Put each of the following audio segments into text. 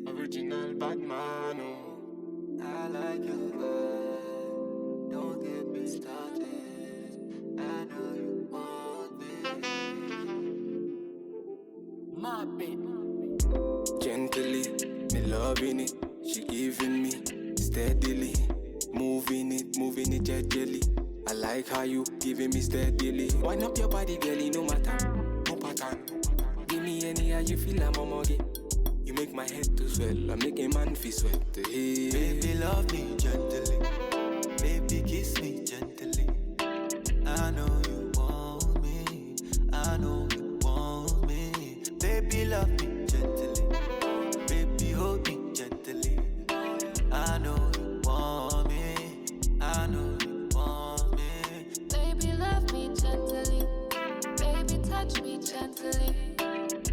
Original bad man, oh. I like your vibe. Don't get me started. I know you want me. My baby. Gently, me loving it. She giving me steadily. Moving it gently. I like how you giving me steadily. Wind up your body, girlie, no matter, no pattern. Give me any how you feel, I'm a muggy. You make my head to swell, I make a man feel sweat. Hey. Baby, love me gently. Baby, kiss me gently. I know you want me. I know you want me. Baby, love me gently. Baby, hold me gently. I know you want me. I know you want me. Baby, love me gently. Baby, touch me gently.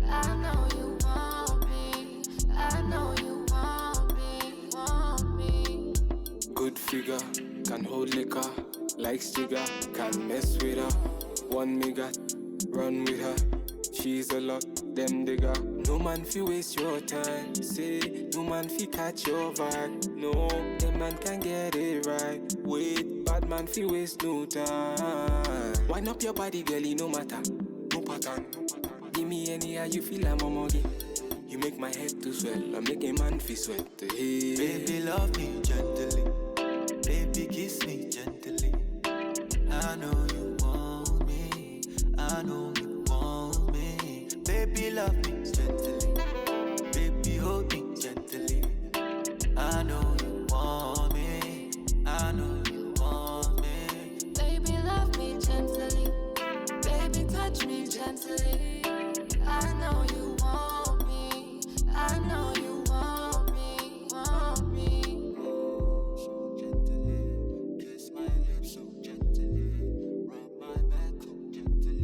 I know you want me. I know you want me. Good figure, can hold liquor. Like Stiga, can mess with her. One me got, run with her. She's a lot, them digger. No man fi waste your time. Say, no man fi catch your vibe. No, them man can get it right. Wait, bad man fi waste no time. Wind up your body, girlie, no matter, no pattern. Give me any how you feel, I'm a muggy. You make my head to swell, I make a man feel sweat. Hey. Baby, love me gently. Baby, kiss me gently. I know you want me. I know you want me. Baby, love me gently. Baby, hold me gently. I know you want me. I know you want me. Baby, love me gently. Baby, touch me gently. I know you want me. I know you want me. Want me. So gently, kiss my lips so gently. Rub my back so gently.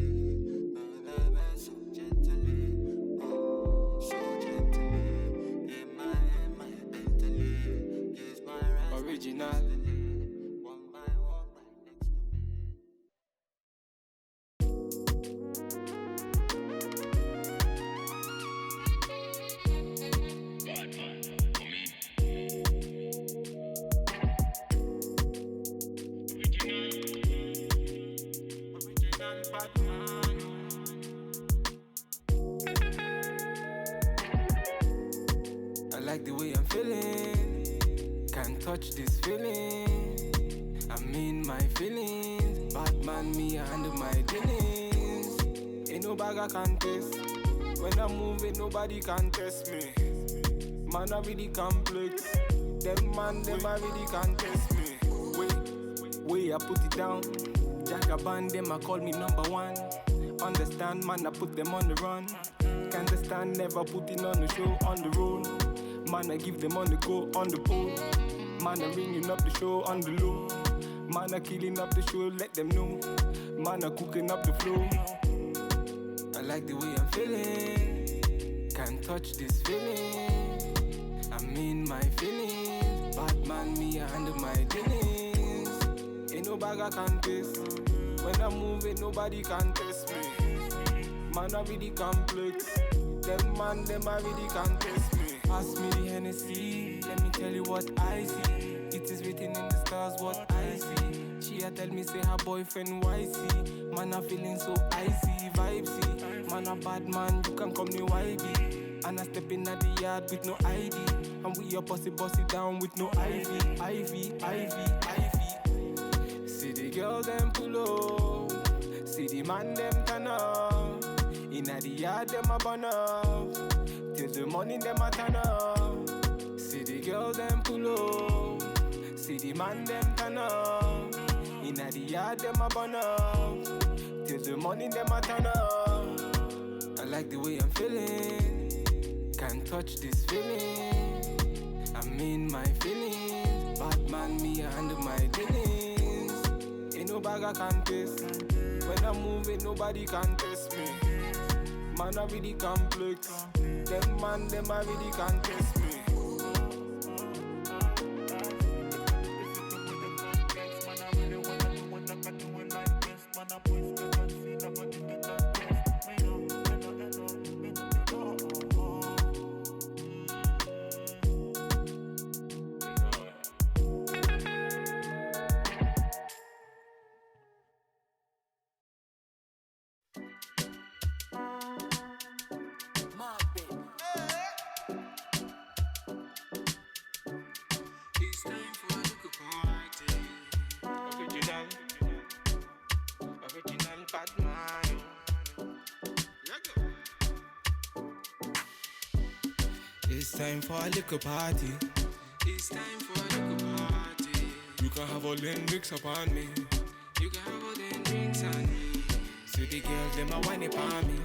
Rub my so gently. Oh, so gently. In my mentally. Kiss my right. Original. One by one, right next to me. Original bad man. I like the way I'm feeling. Can't touch this feeling. I'm in my feelings. Bad man, me, I handle my dealings. Ain't no bag I can test. When I'm moving, nobody can test me. Man, I really complex. Them man, them I really can test me. Wait, I put it down. Jagaban, them I call me number one. Understand, man, I put them on the run. Can't understand, never putting on the show, on the road. Man, I give them on the go, on the pole. Man, I ringing up the show on the low. Man, I killing up the show, let them know. Man, I cooking up the flow. I like the way I'm feeling. Can't touch this feeling. I'm in my feelings. Bad man, me, I handle my dealings. Ain't no bag I can test. When I'm moving, nobody can test me. Man, I really complex. Them man, them I really can test me. Pass me the Hennessy, let me tell you what I see. It is written in the stars what I see. She a tell me say her boyfriend YC. Man, I feeling so icy, vibesy. Man, a bad man, you can call me YB. And I step in at the yard with no ID. And we a bossy down with no Ivy. See the girl them pull up. See the man them turn up. Inna the yard them a burn up. Till the morning them a turn up. See the girl them pull up. See the man them turn up. Inna the yard them a burn up. Till the morning them a turn up. I like the way I'm feeling. Can't touch this feeling. I'm in my feelings. Bad man, me, I handle my dealings. Ain't no bag I can test. When I'm moving, nobody can test me. Man, I really complex. Them man, them I really can test me. Man, I push the concealer, but you get that test. Me know, bad man. It's time for a little party. It's time for a little party. You can have all them drinks upon me. You can have all them drinks on me. See the girls, them a whine upon me.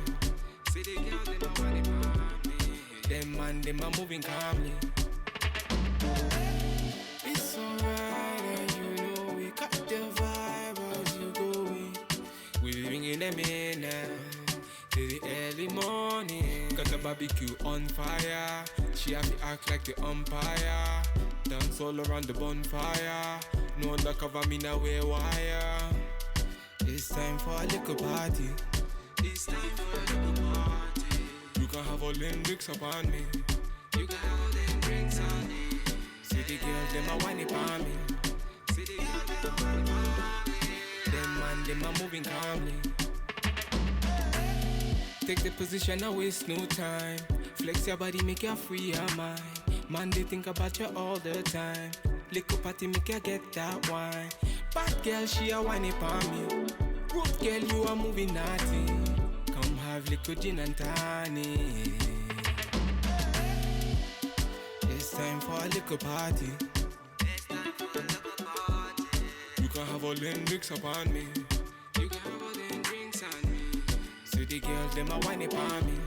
See the girls, them a whine upon me. Them man, them a moving calmly. It's alright, and you know we got the vibe as you going. We bringing them in now till the early morning. Got the barbecue on fire. She have to act like the umpire. Dance all around the bonfire. No undercover, me now wear wire. It's time for a little party. It's time for a little party. You can have all them drinks upon me. You can have all them drinks on me. See the girls, them a whine upon me. See the girls, them a whine upon me. Them man, them a moving calmly. Take the position, I waste no time. Flex your body, make you free your mind. Man, they think about you all the time. Little party, make you get that wine. Bad girl, she a whine upon me. Good girl, you are moving naughty. Come have little gin and tonic. It's time for a little party. It's time for a little party. You can have all them drinks upon me. You can have all them drinks on me. See the girls, them a whine upon me.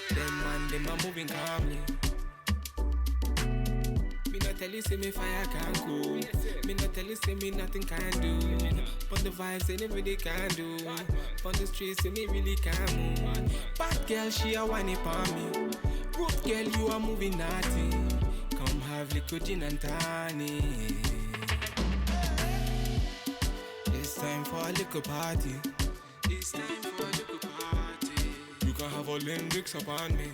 Them man, them a moving calmly. Me not tell you, say me fire can't cool. Me not tell you, say me nothing can do. But the vibes, say everybody can do. On the streets, say me really can move. Bad girl, she a whine upon me. Good girl, you are moving naughty. Come have little gin and tonic. It's time for a little party. It's time for a little party. You can have all them drinks upon me.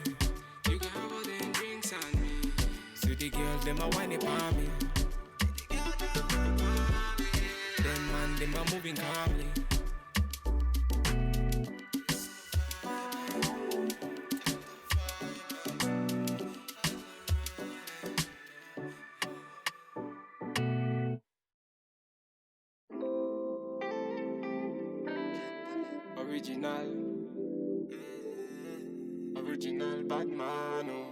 You can have all them drinks on me. See the girls, them a whine upon me. Them man, them a moving calmly. Original bad man, oh.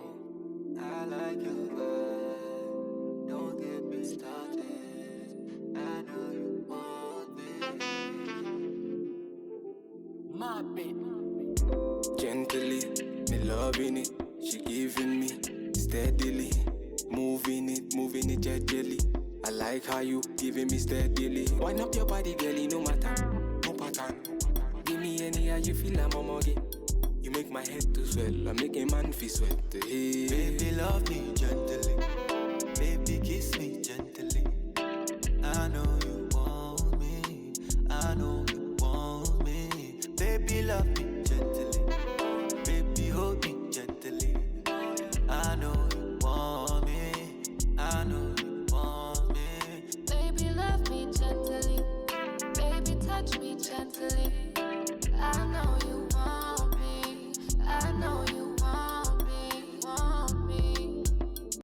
I like your vibe. Don't get me started. I know you want me. My baby. Gently, me loving it. She giving me steadily. Moving it gently. I like how you giving me steadily. Wind up your body, girlie, no matter. No pattern. Give me any how you feel, I'm Omoni. You make my head to swell, I make a man feel sweat. Hey. Baby, love me gently. Baby, kiss me gently. I know